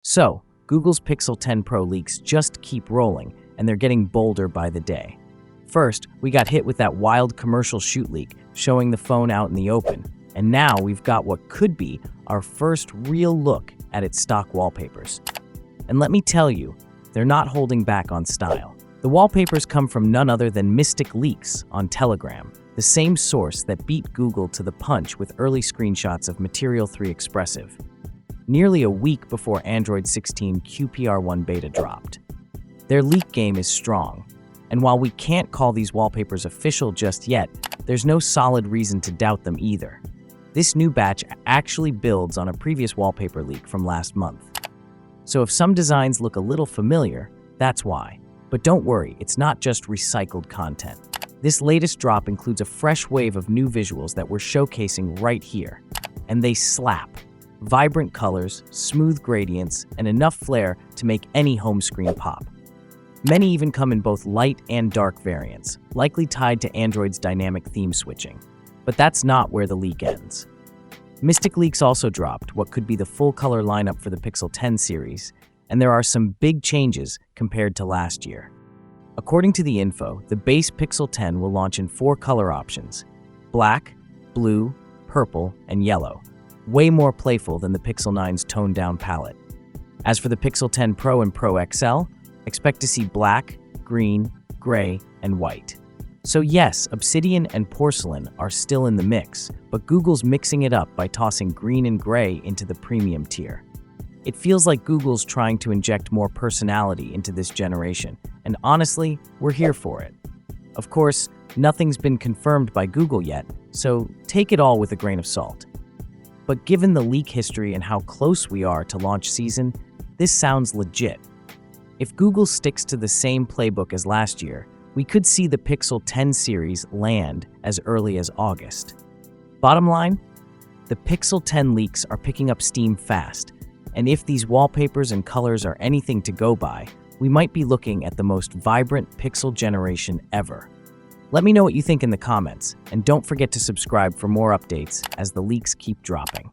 So, Google's Pixel 10 Pro leaks just keep rolling, and they're getting bolder by the day. First, we got hit with that wild commercial shoot leak showing the phone out in the open, and now we've got what could be our first real look at its stock wallpapers. And let me tell you, they're not holding back on style. The wallpapers come from none other than Mystic Leaks on Telegram, the same source that beat Google to the punch with early screenshots of Material 3 Expressive, nearly a week before Android 16 QPR1 beta dropped. Their leak game is strong, and while we can't call these wallpapers official just yet, there's no solid reason to doubt them either. This new batch actually builds on a previous wallpaper leak from last month. So if some designs look a little familiar, that's why. But don't worry, it's not just recycled content. This latest drop includes a fresh wave of new visuals that we're showcasing right here. And they slap. Vibrant colors, smooth gradients, and enough flair to make any home screen pop. Many even come in both light and dark variants, likely tied to Android's dynamic theme switching. But that's not where the leak ends. Mystic Leaks also dropped what could be the full color lineup for the Pixel 10 series, and there are some big changes compared to last year. According to the info, the base Pixel 10 will launch in 4 color options: black, blue, purple, and yellow, way more playful than the Pixel 9's toned-down palette. As for the Pixel 10 Pro and Pro XL, expect to see black, green, gray, and white. So yes, obsidian and porcelain are still in the mix, but Google's mixing it up by tossing green and gray into the premium tier. It feels like Google's trying to inject more personality into this generation, and honestly, we're here for it. Of course, nothing's been confirmed by Google yet, so take it all with a grain of salt. But given the leak history and how close we are to launch season, this sounds legit. If Google sticks to the same playbook as last year, we could see the Pixel 10 series land as early as August. Bottom line, the Pixel 10 leaks are picking up steam fast, and if these wallpapers and colors are anything to go by, we might be looking at the most vibrant Pixel generation ever. Let me know what you think in the comments, and don't forget to subscribe for more updates as the leaks keep dropping.